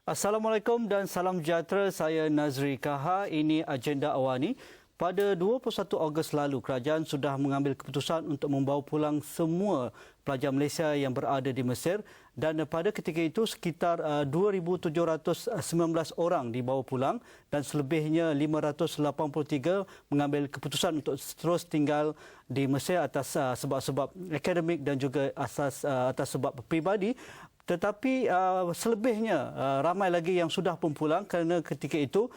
Assalamualaikum dan salam sejahtera. Saya Nazri Kaha. Ini agenda awani. Pada 21 Ogos lalu, kerajaan sudah mengambil keputusan untuk membawa pulang semua pelajar Malaysia yang berada di Mesir dan pada ketika itu sekitar 2,719 orang dibawa pulang dan selebihnya 583 mengambil keputusan untuk terus tinggal di Mesir atas sebab-sebab akademik dan juga atas sebab pribadi. Tetapi selebihnya ramai lagi yang sudah pun pulang kerana ketika itu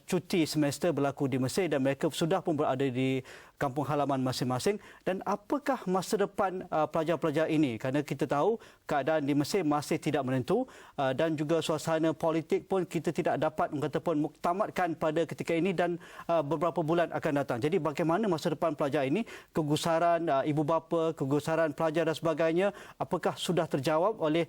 cuti semester berlaku di Mesir dan mereka sudah pun berada di kampung halaman masing-masing. Dan apakah masa depan pelajar-pelajar ini? Kerana kita tahu keadaan di Mesir masih tidak menentu dan juga suasana politik pun kita tidak dapat mengatakan muktamadkan pada ketika ini dan beberapa bulan akan datang. Jadi bagaimana masa depan pelajar ini? Kegusaran ibu bapa, kegusaran pelajar dan sebagainya, apakah sudah terjawab oleh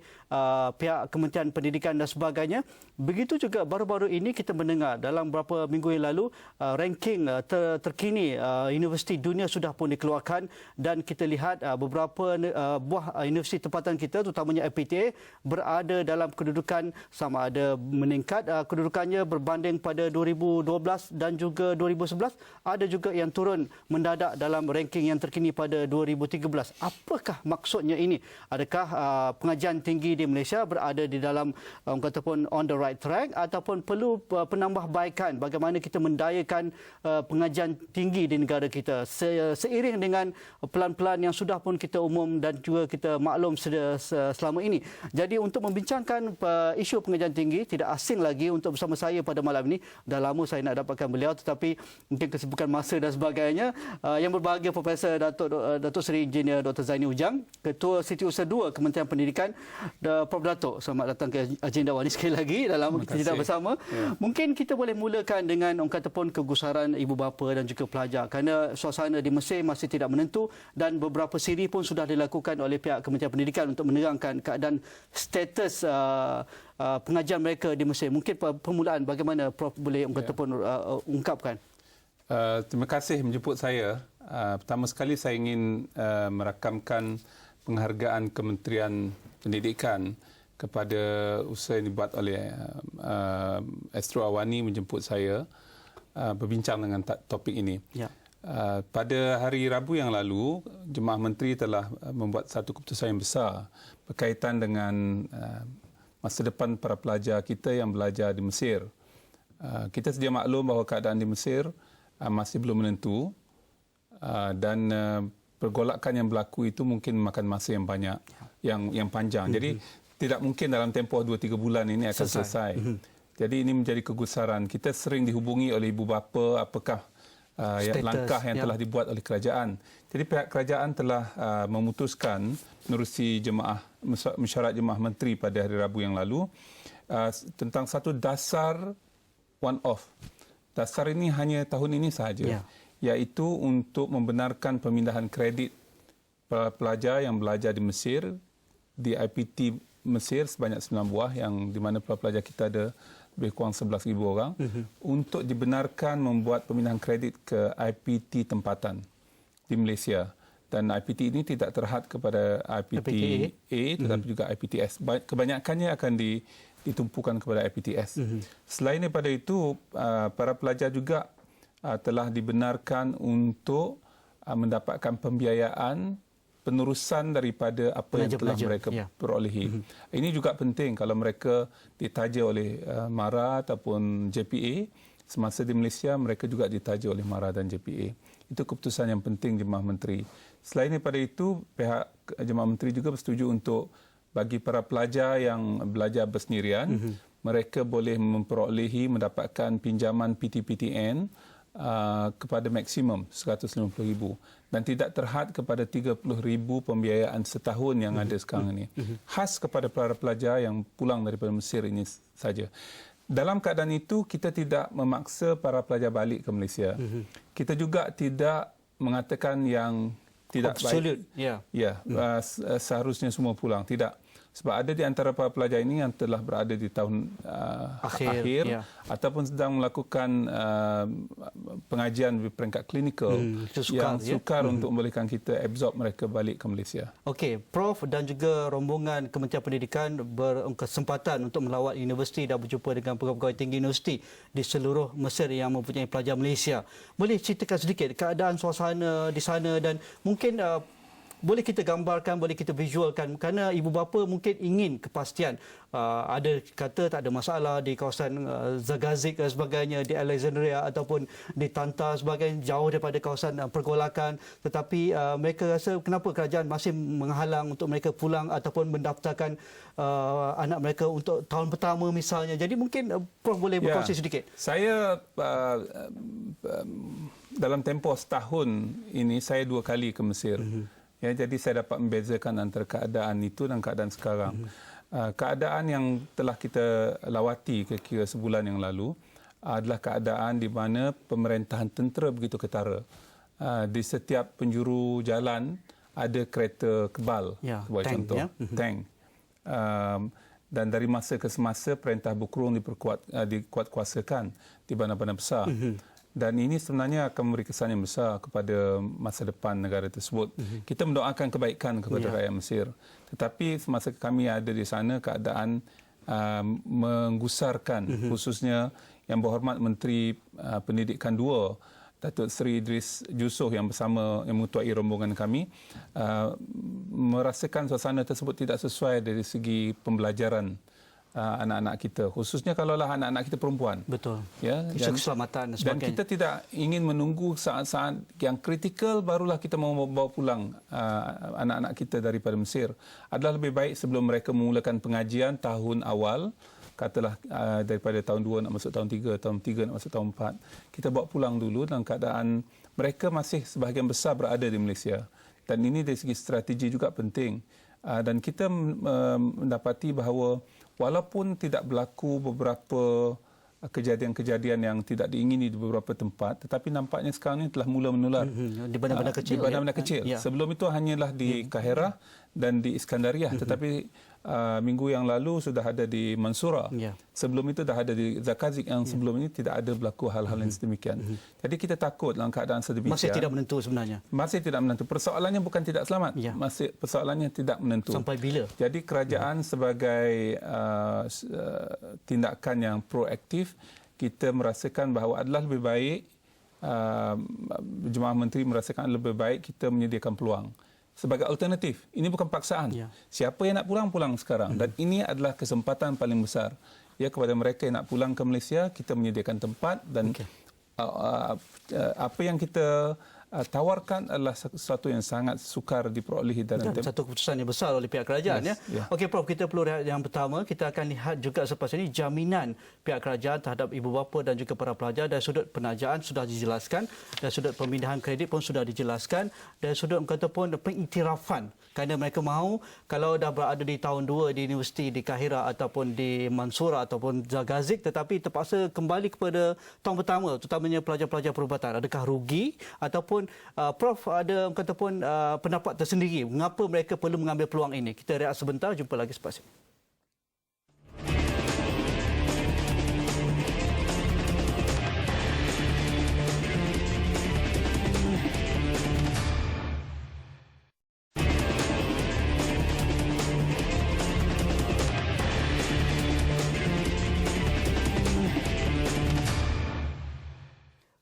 pihak Kementerian Pendidikan dan sebagainya? Begitu juga baru-baru ini kita mendengar dalam beberapa minggu yang lalu ranking terkini universiti dunia sudah pun dikeluarkan dan kita lihat beberapa buah universiti tempatan kita terutamanya FPTA berada dalam kedudukan sama ada meningkat kedudukannya berbanding pada 2012 dan juga 2011, ada juga yang turun mendadak dalam ranking yang terkini pada 2013. Apakah maksudnya ini? Adakah pengajian tinggi di Malaysia berada di dalam katakan on the right track ataupun perlu penambahbaikan bagaimana kita mendayakan pengajian tinggi di negara kita seiring dengan pelan-pelan yang sudah pun kita umum dan juga kita maklum selama ini. Jadi untuk membincangkan isu pengajian tinggi tidak asing lagi untuk bersama saya pada malam ini. Dah lama saya nak dapatkan beliau tetapi mungkin kesibukan masa dan sebagainya. Yang berbahagia Profesor Datuk Seri Engineer Dr. Zaini Ujang, Ketua Setiausaha 2 Kementerian Pendidikan. Prof. Datuk, selamat datang ke agenda awal ini sekali lagi. Dah lama kita tidak bersama. Ya. Mungkin kita boleh mulakan dengan orang kata pun kegusaran ibu bapa dan juga pelajar kerana suasana di Mesir masih tidak menentu dan beberapa siri pun sudah dilakukan oleh pihak Kementerian Pendidikan untuk menerangkan keadaan status pengajian mereka di Mesir. Mungkin permulaan bagaimana Prof boleh orang kata pun ungkapkan? Terima kasih menjemput saya. Pertama sekali saya ingin merakamkan penghargaan Kementerian Pendidikan kepada usaha yang dibuat oleh Astro Awani menjemput saya berbincang dengan topik ini. Ya. Pada hari Rabu yang lalu, Jemaah Menteri telah membuat satu keputusan yang besar berkaitan dengan masa depan para pelajar kita yang belajar di Mesir. Kita sedia maklum bahawa keadaan di Mesir masih belum menentu dan pergolakan yang berlaku itu mungkin memakan masa yang banyak, yang panjang. Jadi tidak mungkin dalam tempoh 2-3 bulan ini akan selesai. Jadi ini menjadi kegusaran. Kita sering dihubungi oleh ibu bapa apakah langkah yang telah dibuat oleh kerajaan. Jadi pihak kerajaan telah memutuskan menerusi mesyuarat Jemaah Menteri pada hari Rabu yang lalu tentang satu dasar one-off. Dasar ini hanya tahun ini sahaja, iaitu untuk membenarkan pemindahan kredit pelajar yang belajar di Mesir, di IPT Mesir sebanyak 9 buah yang di mana pelajar kita ada lebih kurang 11,000 orang untuk dibenarkan membuat pemindahan kredit ke IPT tempatan di Malaysia. Dan IPT ini tidak terhad kepada IPT A tetapi juga IPTS. Kebanyakannya akan ditumpukan kepada IPTS. Selain daripada itu, para pelajar juga telah dibenarkan untuk mendapatkan pembiayaan penerusan daripada apa yang telah mereka perolehi. Ini juga penting kalau mereka ditaja oleh MARA ataupun JPA. Semasa di Malaysia, mereka juga ditaja oleh MARA dan JPA. Itu keputusan yang penting Jemaah Menteri. Selain daripada itu, pihak Jemaah Menteri juga bersetuju untuk bagi para pelajar yang belajar bersendirian, mereka boleh memperolehi mendapatkan pinjaman PTPTN kepada maksimum RM150,000 dan tidak terhad kepada RM30,000 pembiayaan setahun yang ada sekarang ini. Khas kepada para pelajar yang pulang daripada Mesir ini saja. Dalam keadaan itu, kita tidak memaksa para pelajar balik ke Malaysia. Kita juga tidak mengatakan yang tidak baik. Seharusnya semua pulang. Tidak. Sebab ada di antara para pelajar ini yang telah berada di tahun akhir ataupun sedang melakukan pengajian di peringkat klinikal yang sukar untuk membolehkan kita absorb mereka balik ke Malaysia. Okey, Prof dan juga rombongan Kementerian Pendidikan berkesempatan untuk melawat universiti dan berjumpa dengan pegawai tinggi universiti di seluruh Mesir yang mempunyai pelajar Malaysia. Boleh ceritakan sedikit keadaan suasana di sana dan mungkin boleh kita gambarkan, boleh kita visualkan kerana ibu bapa mungkin ingin kepastian. Ada kata tak ada masalah di kawasan Zagazik dan sebagainya, di Alexandria ataupun di Tanta sebagainya, jauh daripada kawasan pergolakan. Tetapi mereka rasa kenapa kerajaan masih menghalang untuk mereka pulang ataupun mendaftarkan anak mereka untuk tahun pertama misalnya. Jadi mungkin Prof boleh berkongsi sedikit. Saya dalam tempoh setahun ini saya 2 kali ke Mesir. Ya, jadi saya dapat membezakan antara keadaan itu dan keadaan sekarang. Keadaan yang telah kita lawati kira-kira sebulan yang lalu adalah keadaan di mana pemerintahan tentera begitu ketara. Di setiap penjuru jalan ada kereta kebal, sebagai contoh, tank. Dan dari masa ke semasa perintah berkurung dikuatkuasakan di bandar-bandar besar. Dan ini sebenarnya akan memberi kesan yang besar kepada masa depan negara tersebut. Kita mendoakan kebaikan kepada rakyat Mesir. Tetapi semasa kami ada di sana, keadaan menggusarkan, khususnya Yang Berhormat Menteri Pendidikan II, Datuk Seri Idris Jusoh yang mengetuai rombongan kami, merasakan suasana tersebut tidak sesuai dari segi pembelajaran anak-anak kita, khususnya kalaulah anak-anak kita perempuan. Betul. Ya, isu keselamatan dan sebagainya. Dan kita tidak ingin menunggu saat-saat yang kritikal barulah kita mau bawa pulang anak-anak kita daripada Mesir. Adalah lebih baik sebelum mereka memulakan pengajian tahun awal, katalah daripada tahun 2 nak masuk tahun 3, tahun 3 nak masuk tahun 4, kita bawa pulang dulu dalam keadaan mereka masih sebahagian besar berada di Malaysia. Dan ini dari segi strategi juga penting. Dan kita mendapati bahawa walaupun tidak berlaku beberapa kejadian-kejadian yang tidak diingini di beberapa tempat, tetapi nampaknya sekarang ini telah mula menular di bandar-bandar kecil. Di bandar-bandar kecil. Sebelum itu hanyalah di Kahirah dan di Iskandariah, tetapi minggu yang lalu sudah ada di Mansurah. Sebelum itu dah ada di Zagazik, yang sebelum ini tidak ada berlaku hal-hal yang sedemikian. Jadi kita takut dalam keadaan sedemikian. Masih tidak menentu sebenarnya. Masih tidak menentu. Persoalannya bukan tidak selamat. Masih persoalannya tidak menentu. Sampai bila? Jadi kerajaan sebagai tindakan yang proaktif, kita merasakan bahawa adalah lebih baik, Jemaah Menteri merasakan lebih baik kita menyediakan peluang sebagai alternatif. Ini bukan paksaan. Siapa yang nak pulang, pulang sekarang. Dan ini adalah kesempatan paling besar. Ya, kepada mereka yang nak pulang ke Malaysia, kita menyediakan tempat dan apa yang kita tawarkan adalah sesuatu yang sangat sukar diperolehi dalam satu keputusan yang besar oleh pihak kerajaan. Okey Prof, kita perlu lihat yang pertama. Kita akan lihat juga selepas ini jaminan pihak kerajaan terhadap ibu bapa dan juga para pelajar. Dari sudut penajaan sudah dijelaskan, dari sudut pemindahan kredit pun sudah dijelaskan, dari sudut kata pun pengiktirafan kerana mereka mahu kalau dah berada di tahun 2 di universiti di Kahirah ataupun di Mansurah ataupun Zagazik, tetapi terpaksa kembali kepada tahun pertama, terutamanya pelajar-pelajar perubatan. Adakah rugi ataupun Prof ada kata pun pendapat tersendiri mengapa mereka perlu mengambil peluang ini? Kita rehat sebentar, jumpa lagi selepas ini.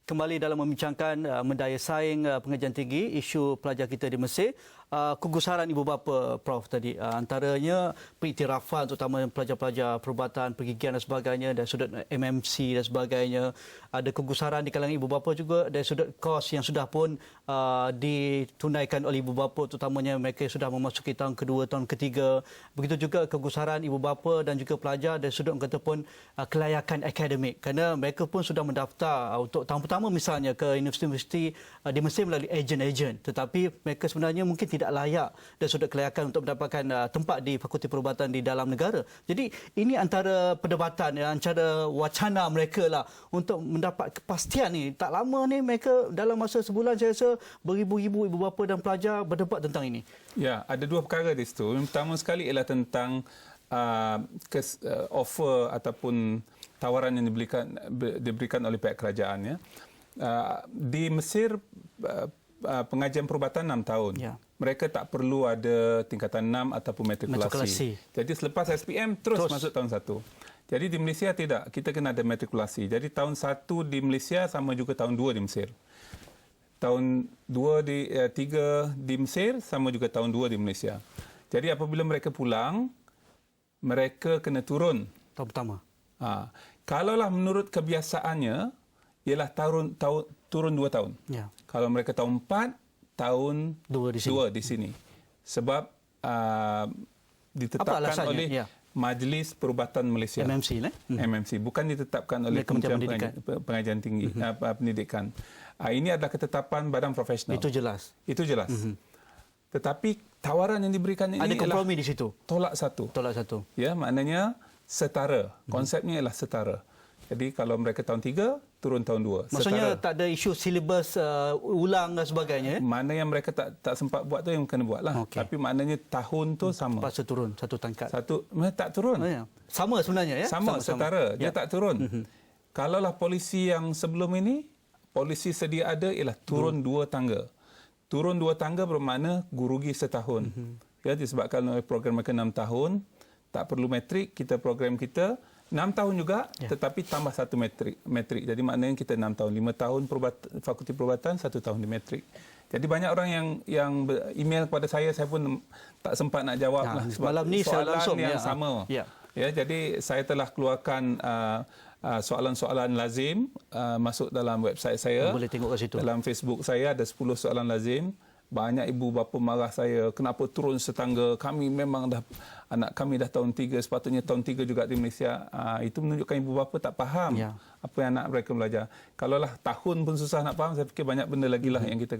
Kembali dalam membincangkan mendaya saing pengajian tinggi, isu pelajar kita di Mesir, kegusaran ibu bapa Prof tadi, antaranya pengiktirafan terutama pelajar-pelajar perubatan, pergigian dan sebagainya, dari sudut MMC dan sebagainya. Ada kegusaran di kalangan ibu bapa juga dari sudut kos yang sudah pun ditunaikan oleh ibu bapa, terutamanya mereka sudah memasuki tahun kedua, tahun ketiga. Begitu juga kegusaran ibu bapa dan juga pelajar dari sudut kata pun kelayakan akademik, kerana mereka pun sudah mendaftar untuk tahun pertama sama misalnya ke universiti-universiti di Mesir melalui ejen-ejen, tetapi mereka sebenarnya mungkin tidak layak dan sudah kelayakan untuk mendapatkan tempat di Fakulti Perubatan di dalam negara. Jadi ini antara perdebatan, antara wacana mereka lah untuk mendapat kepastian ni. Tak lama ni mereka dalam masa sebulan saya rasa beribu-ribu ibu bapa dan pelajar berdebat tentang ini. Ya, ada dua perkara di situ. Yang pertama sekali ialah tentang offer ataupun tawaran yang diberikan oleh pihak kerajaan. Ya. Di Mesir, pengajian perubatan 6 tahun. Ya. Mereka tak perlu ada tingkatan 6 ataupun matrikulasi. Jadi selepas SPM terus masuk tahun 1. Jadi di Malaysia tidak. Kita kena ada matrikulasi. Jadi tahun 1 di Malaysia sama juga tahun 2 di Mesir. Tahun 3 di Mesir sama juga tahun 2 di Malaysia. Jadi apabila mereka pulang, mereka kena turun. Tahun pertama. Kalaulah menurut kebiasaannya, ialah turun 2 tahun. Ya. Kalau mereka tahun 4, tahun 2 di sini. Sebab ditetapkan oleh Majlis Perubatan Malaysia. MMC, MMC. Bukan ditetapkan oleh Kementerian Pengajian Tinggi, Pendidikan. Ini adalah ketetapan badan profesional. Itu jelas. Tetapi tawaran yang diberikan ini ada kompromi di situ. Tolak satu. Ya, maknanya setara. Konsepnya ialah setara. Jadi kalau mereka tahun 3, turun tahun 2. Maksudnya tak ada isu silibus ulang dan sebagainya. Mana yang mereka tak sempat buat tu yang kena buatlah. Okay. Tapi maknanya tahun tu sama. Pasal turun satu tingkat. Tak turun. Sama sebenarnya ya. Sama setara. Dia tak turun. Kalaulah polisi yang sebelum ini, polisi sedia ada ialah turun 2 tangga. Turun 2 tangga bermakna gurugi setahun. Ya, disebabkan oleh program mereka 6 tahun, tak perlu matrik, kita program kita 6 tahun juga, tetapi tambah 1 matrik. Jadi maknanya kita 6 tahun, 5 tahun Fakulti Perubatan, 1 tahun di matrik. Jadi banyak orang yang email kepada saya pun tak sempat nak jawab lah. Sebab malam ni soalan yang sama. Ya, jadi saya telah keluarkan soalan-soalan lazim masuk dalam website saya. Boleh tengok kat situ. Dalam Facebook saya ada 10 soalan lazim. Banyak ibu bapa marah saya, kenapa turun setangga? Kami memang anak kami dah tahun 3, sepatutnya tahun 3 juga di Malaysia. Itu menunjukkan ibu bapa tak faham apa yang anak mereka belajar. Kalaulah tahun pun susah nak faham, saya fikir banyak benda lagi lah yang kita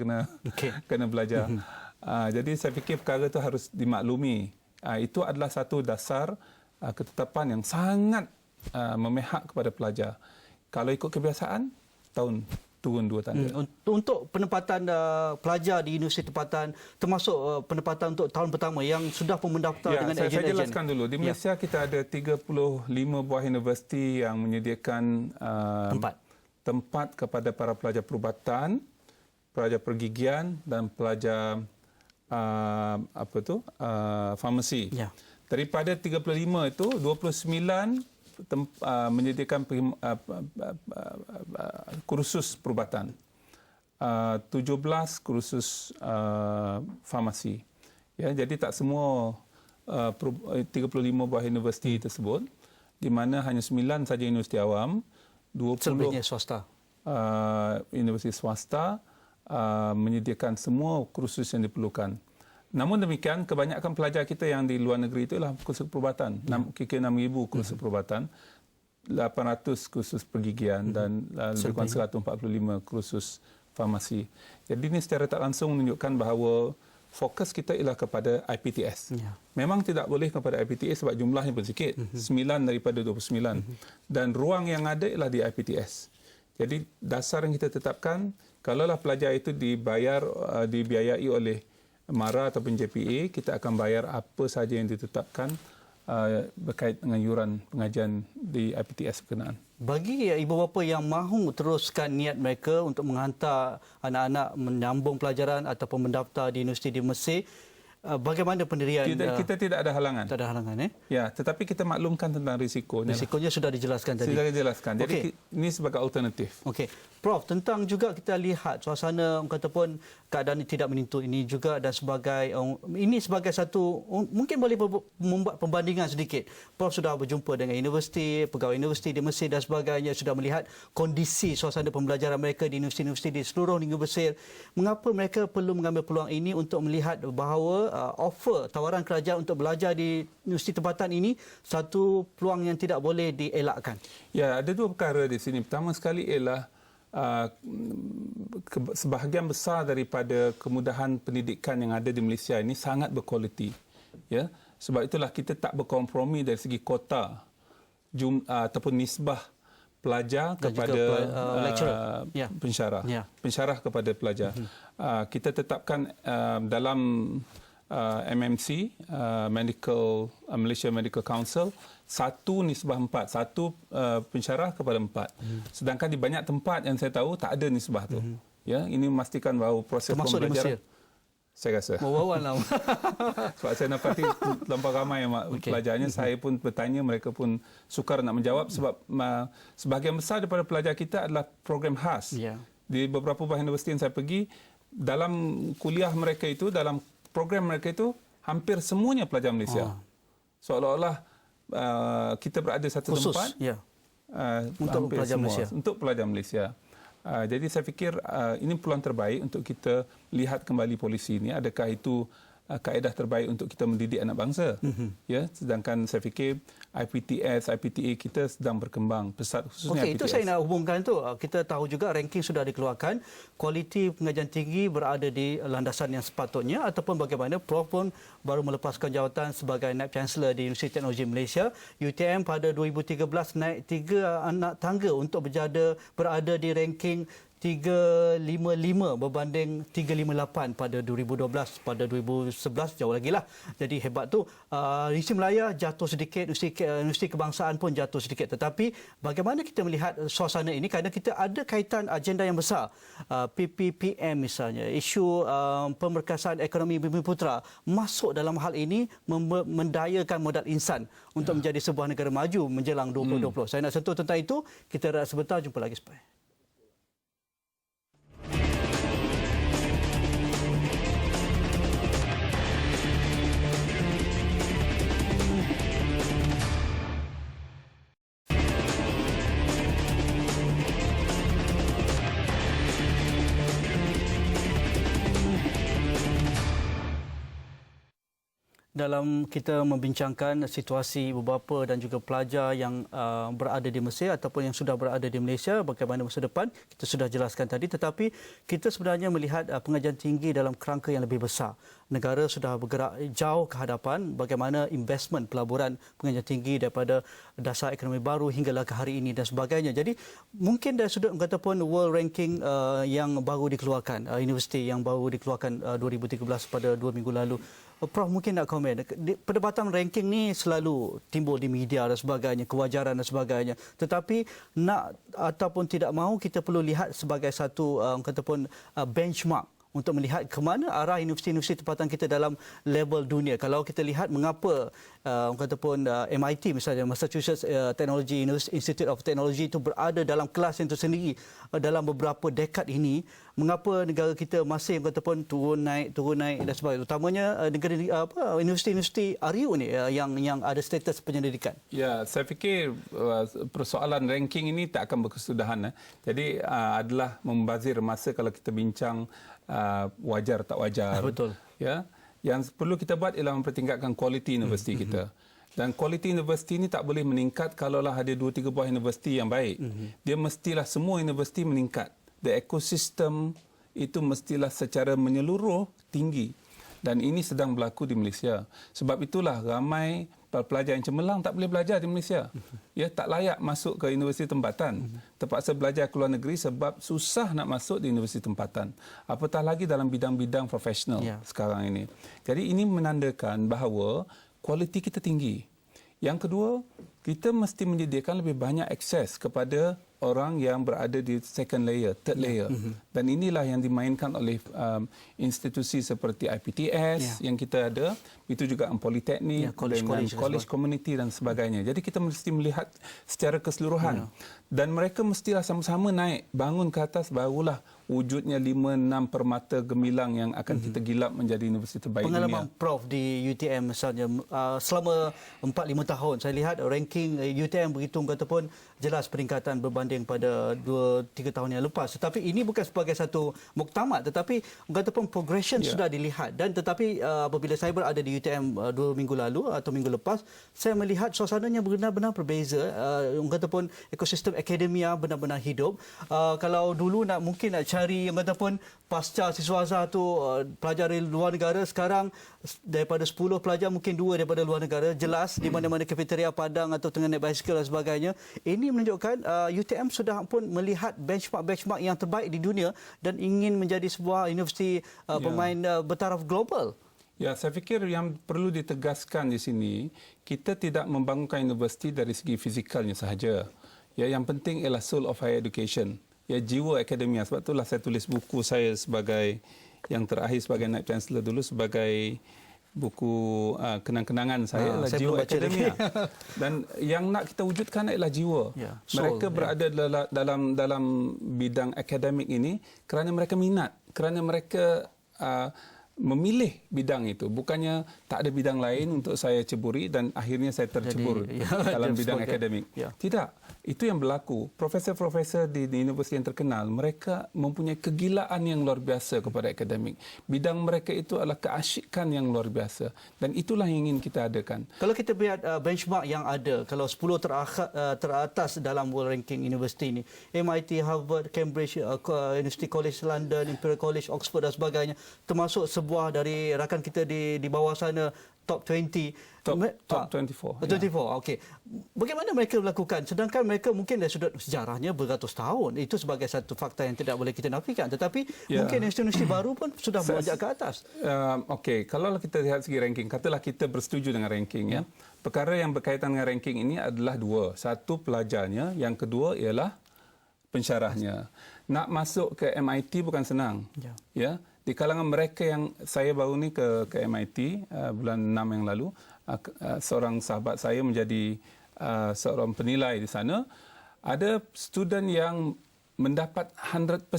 kena belajar. Jadi saya fikir perkara itu harus dimaklumi. Itu adalah satu dasar ketetapan yang sangat memihak kepada pelajar. Kalau ikut kebiasaan, tahun turun 2 tangga. Untuk penempatan pelajar di universiti tempatan, termasuk penempatan untuk tahun pertama yang sudah pun mendaftar dengan ejen-ejen. Saya jelaskan dulu. Di Malaysia kita ada 35 buah universiti yang menyediakan tempat kepada para pelajar perubatan, pelajar pergigian dan pelajar farmasi. Daripada 35 itu, 29 menyediakan kursus perubatan, 17 kursus farmasi. Ya, jadi tak semua 35 buah universiti tersebut, di mana hanya 9 saja universiti awam, 20 swasta. Universiti swasta menyediakan semua kursus yang diperlukan. Namun demikian, kebanyakan pelajar kita yang di luar negeri itu adalah kursus perubatan. Kira 6,000 kursus perubatan, 800 kursus pergigian dan lebih kurang 145 kursus farmasi. Jadi ini secara tak langsung menunjukkan bahawa fokus kita ialah kepada IPTS. Memang tidak boleh kepada IPTS sebab jumlahnya pun sikit, 9 daripada 29. Dan ruang yang ada ialah di IPTS. Jadi dasar yang kita tetapkan, kalaulah pelajar itu dibiayai oleh MARA ataupun JPA, kita akan bayar apa sahaja yang ditetapkan berkait dengan yuran pengajian di IPTS berkenaan. Bagi ibu bapa yang mahu teruskan niat mereka untuk menghantar anak-anak menyambung pelajaran ataupun mendaftar di universiti di Mesir, bagaimana pendirian? Kita tidak ada halangan. Tak ada halangan, Ya, tetapi kita maklumkan tentang risikonya. Risikonya sudah dijelaskan tadi. Sudah dijelaskan. Jadi ini sebagai alternatif. Okey. Prof, tentang juga kita lihat suasana kata pun keadaan ini tidak menentu ini juga dan ini sebagai satu mungkin boleh membuat pembandingan sedikit. Prof sudah berjumpa dengan universiti, pegawai universiti di Mesir dan sebagainya, sudah melihat kondisi suasana pembelajaran mereka di universiti-universiti di seluruh negeri Mesir. Mengapa mereka perlu mengambil peluang ini untuk melihat bahawa offer tawaran kerajaan untuk belajar di universiti tempatan ini satu peluang yang tidak boleh dielakkan? Ya, ada dua perkara di sini. Pertama sekali ialah sebahagian besar daripada kemudahan pendidikan yang ada di Malaysia ini sangat berkualiti. Ya, sebab itulah kita tak berkompromi dari segi kota ataupun nisbah pelajar Dan kepada pensyarah. Pensyarah kepada pelajar. Kita tetapkan dalam MMC, Malaysia Medical Council, 1:4, satu pensyarah kepada 4. Sedangkan di banyak tempat yang saya tahu tak ada nisbah tu. Ya, ini memastikan bahawa proses termasuk pembelajaran. Saya rasa. Wawalah. Sebab saya dapati terlampau ramai pelajarnya. Saya pun bertanya, mereka pun sukar nak menjawab sebab sebahagian besar daripada pelajar kita adalah program khas. Di beberapa buah universiti yang saya pergi, dalam kuliah mereka itu, dalam program mereka itu, hampir semuanya pelajar Malaysia. Seolah-olah kita berada satu khusus, tempat untuk pelajar Malaysia. Untuk pelajar Malaysia. Jadi saya fikir ini peluang terbaik untuk kita lihat kembali polisi ini. Adakah itu kaedah terbaik untuk kita mendidik anak bangsa? Ya, sedangkan saya fikir IPTS, IPTA kita sedang berkembang pesat, khususnya IPTS. Itu saya nak hubungkan tu. Kita tahu juga ranking sudah dikeluarkan, kualiti pengajian tinggi berada di landasan yang sepatutnya, ataupun bagaimana Prof pun baru melepaskan jawatan sebagai Naib Chancellor di Universiti Teknologi Malaysia. UTM pada 2013 naik 3 anak tangga untuk berada di ranking 355 berbanding 358 pada 2012. Pada 2011 jauh lagi lah. Jadi hebat tu. Universiti Melaya jatuh sedikit, Universiti Kebangsaan pun jatuh sedikit. Tetapi bagaimana kita melihat suasana ini, kerana kita ada kaitan agenda yang besar. PPPM misalnya, isu pemerkasaan ekonomi Bumiputera masuk dalam hal ini, mendayakan modal insan untuk menjadi sebuah negara maju menjelang 2020. Saya nak sentuh tentang itu. Kita rehat sebentar, jumpa lagi selepas. Dalam kita membincangkan situasi beberapa dan juga pelajar yang berada di Mesir ataupun yang sudah berada di Malaysia, bagaimana masa depan, kita sudah jelaskan tadi. Tetapi kita sebenarnya melihat pengajian tinggi dalam kerangka yang lebih besar. Negara sudah bergerak jauh ke hadapan, bagaimana investment pelaburan pengajian tinggi daripada dasar ekonomi baru hinggalah ke hari ini dan sebagainya. Jadi mungkin dari sudut ataupun world ranking yang baru dikeluarkan, universiti yang baru dikeluarkan 2013 pada 2 minggu lalu, Prof mungkin nak komen. Perdebatan ranking ni selalu timbul di media dan sebagainya, kewajaran dan sebagainya. Tetapi nak ataupun tidak mahu, kita perlu lihat sebagai satu benchmark untuk melihat ke mana arah universiti-universiti tempatan kita dalam level dunia. Kalau kita lihat mengapa MIT misalnya, Massachusetts Institute of Technology itu berada dalam kelas yang tersendiri dalam beberapa dekad ini, mengapa negara kita masih turun naik dan sebagainya, utamanya universiti-universiti RU ni yang ada status penyelidikan. Ya, saya fikir persoalan ranking ini tak akan berkesudahan. Jadi adalah membazir masa kalau kita bincang wajar tak wajar. Betul. Ya, yang perlu kita buat ialah mempertingkatkan kualiti universiti kita. Dan kualiti universiti ini tak boleh meningkat kalaulah ada 2-3 buah universiti yang baik. Dia mestilah semua universiti meningkat. The ecosystem itu mestilah secara menyeluruh tinggi. Dan ini sedang berlaku di Malaysia. Sebab itulah ramai pelajar yang cemerlang tak boleh belajar di Malaysia. Ya, tak layak masuk ke universiti tempatan. Terpaksa belajar ke luar negeri sebab susah nak masuk di universiti tempatan. Apatah lagi dalam bidang-bidang profesional sekarang ini. Jadi ini menandakan bahawa kualiti kita tinggi. Yang kedua, kita mesti menyediakan lebih banyak akses kepada orang yang berada di second layer, third layer. Dan inilah yang dimainkan oleh institusi seperti IPTS yang kita ada, itu juga politeknik, college community dan sebagainya. Jadi kita mesti melihat secara keseluruhan. Dan mereka mestilah sama-sama naik, bangun ke atas, barulah wujudnya 5-6 permata gemilang yang akan kita gilap menjadi universiti terbaik dunia. Pengalaman Prof di UTM misalnya, selama 4-5 tahun, saya lihat ranking UTM begitu jelas peningkatan berbanding berbanding pada 2-3 tahun yang lepas. Tetapi ini bukan sebagai satu muktamad, tetapi ataupun progression sudah dilihat. Dan tetapi apabila saya berada di UTM 2 minggu lalu atau minggu lepas, saya melihat suasananya benar-benar berbeza. Ataupun ekosistem akademia benar-benar hidup. Kalau dulu mungkin nak cari ataupun pasca siswaza tu pelajar dari luar negara, sekarang daripada 10 pelajar mungkin 2 daripada luar negara, jelas di mana-mana kafeteria padang atau tengah naik basikal dan sebagainya. Ini menunjukkan UTM sudah pun melihat benchmark yang terbaik di dunia dan ingin menjadi sebuah universiti pemain bertaraf global. Ya, saya fikir yang perlu ditegaskan di sini, kita tidak membangunkan universiti dari segi fizikalnya sahaja. Ya, yang penting ialah soul of higher education. Ya, jiwa akademia. Sebab itulah saya tulis buku saya sebagai yang terakhir sebagai Naib Chancellor dulu sebagai buku kenang-kenangan saya adalah jiwa akademia. Dan yang nak kita wujudkan adalah jiwa. Mereka berada dalam bidang akademik ini kerana mereka minat, kerana mereka memilih bidang itu. Bukannya tak ada bidang lain untuk saya ceburi dan akhirnya saya tercebur dalam bidang akademik. Tidak. Itu yang berlaku. Profesor-profesor di universiti yang terkenal, mereka mempunyai kegilaan yang luar biasa kepada akademik. Bidang mereka itu adalah keasyikan yang luar biasa. Dan itulah yang ingin kita adakan. Kalau kita lihat benchmark yang ada, kalau 10 teratas dalam World Ranking University ini, MIT, Harvard, Cambridge, University College London, Imperial College, Oxford dan sebagainya, termasuk sebuah dari rakan kita di bawah sana, top 20. Top 24. 24, okey. Bagaimana mereka melakukan? Sedangkan mereka mungkin dari sudut sejarahnya beratus tahun. Itu sebagai satu fakta yang tidak boleh kita nafikan. Tetapi mungkin institusi baru pun sudah melonjak ke atas. Okey, kalau kita lihat segi ranking, katalah kita bersetuju dengan ranking. Ya. Perkara yang berkaitan dengan ranking ini adalah dua. Satu, pelajarnya. Yang kedua ialah pensyarahnya. Nak masuk ke MIT bukan senang. Ya. Di kalangan mereka yang saya baru ni ke MIT bulan 6 yang lalu, seorang sahabat saya menjadi seorang penilai di sana. Ada student yang mendapat 100%,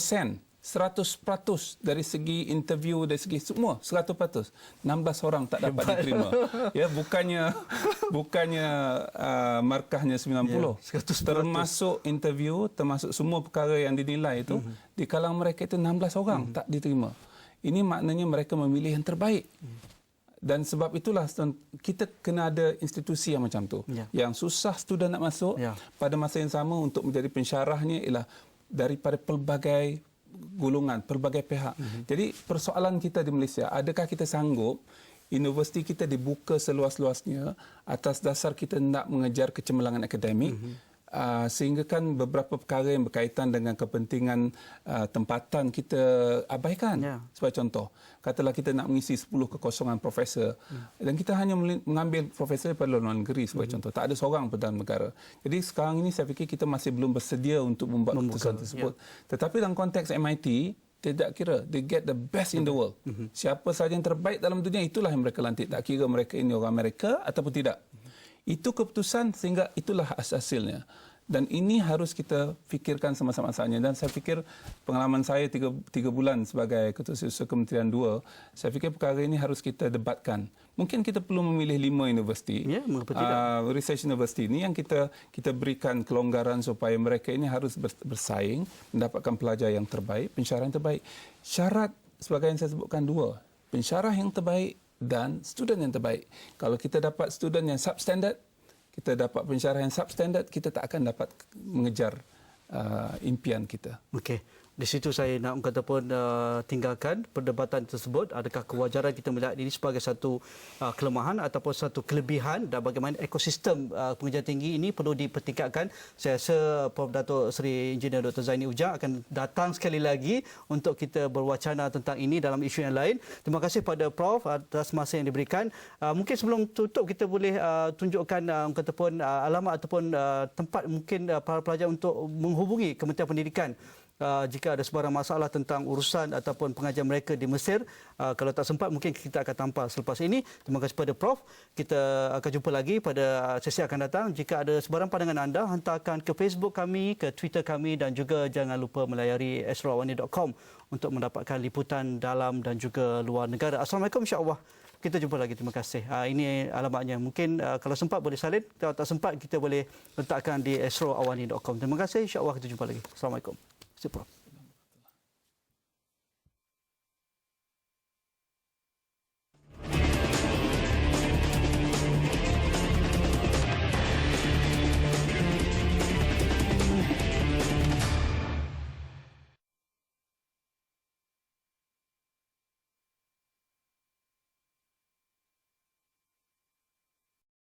100% dari segi interview, dari segi semua 100%. 16 orang tak dapat diterima. Ya, bukannya markahnya 90. Termasuk interview, termasuk semua perkara yang dinilai itu, di kalangan mereka itu 16 orang tak diterima. Ini maknanya mereka memilih yang terbaik. Dan sebab itulah kita kena ada institusi yang macam tu. Yang susah student nak masuk, pada masa yang sama untuk menjadi pensyarahnya ialah daripada pelbagai golongan, pelbagai pihak. Jadi persoalan kita di Malaysia, adakah kita sanggup universiti kita dibuka seluas-luasnya atas dasar kita nak mengejar kecemerlangan akademik, sehingga kan beberapa perkara yang berkaitan dengan kepentingan tempatan kita abaikan. Sebagai contoh, katalah kita nak mengisi 10 kekosongan profesor dan kita hanya mengambil profesor daripada luar negeri sebagai contoh. Tak ada seorang perdana negara. Jadi sekarang ini saya fikir kita masih belum bersedia untuk membuat keputusan tersebut. Tetapi dalam konteks MIT, tidak kira, they get the best in the world. Siapa sahaja yang terbaik dalam dunia, itulah yang mereka lantik. Tak kira mereka ini orang Amerika ataupun tidak. Itu keputusan sehingga itulah hasilnya. Dan ini harus kita fikirkan sama-sama-samanya. Dan saya fikir pengalaman saya 3 bulan sebagai Ketua Siswa Kementerian 2, saya fikir perkara ini harus kita debatkan. Mungkin kita perlu memilih 5 universiti, research university ini yang kita berikan kelonggaran supaya mereka ini harus bersaing, mendapatkan pelajar yang terbaik, pensyarah yang terbaik. Syarat sebagai yang saya sebutkan 2, pensyarah yang terbaik dan student yang terbaik. Kalau kita dapat student yang substandard, kita dapat pensyarah yang substandard, kita tak akan dapat mengejar impian kita. Okey. Di situ saya nak katakan tinggalkan perdebatan tersebut. Adakah kewajaran kita melihat ini sebagai satu kelemahan ataupun satu kelebihan, dan bagaimana ekosistem pengajian tinggi ini perlu dipertingkatkan. Saya rasa Prof. Dato' Seri Engineer Dr. Zaini Ujang akan datang sekali lagi untuk kita berwacana tentang ini dalam isu yang lain. Terima kasih pada Prof atas masa yang diberikan. Mungkin sebelum tutup kita boleh tunjukkan katakan alamat ataupun tempat mungkin para pelajar untuk menghubungi Kementerian Pendidikan jika ada sebarang masalah tentang urusan ataupun pengajian mereka di Mesir. Kalau tak sempat, mungkin kita akan tampal selepas ini. Terima kasih kepada Prof. Kita akan jumpa lagi pada sesi akan datang. Jika ada sebarang pandangan anda, hantarkan ke Facebook kami, ke Twitter kami, dan juga jangan lupa melayari astroawani.com untuk mendapatkan liputan dalam dan juga luar negara. Assalamualaikum, insya-Allah. kita jumpa lagi. Terima kasih. Ini alamatnya. Mungkin kalau sempat boleh salin, kalau tak sempat kita boleh letakkan di astroawani.com. Terima kasih. InsyaAllah kita jumpa lagi. Assalamualaikum. Terima kasih, Prof.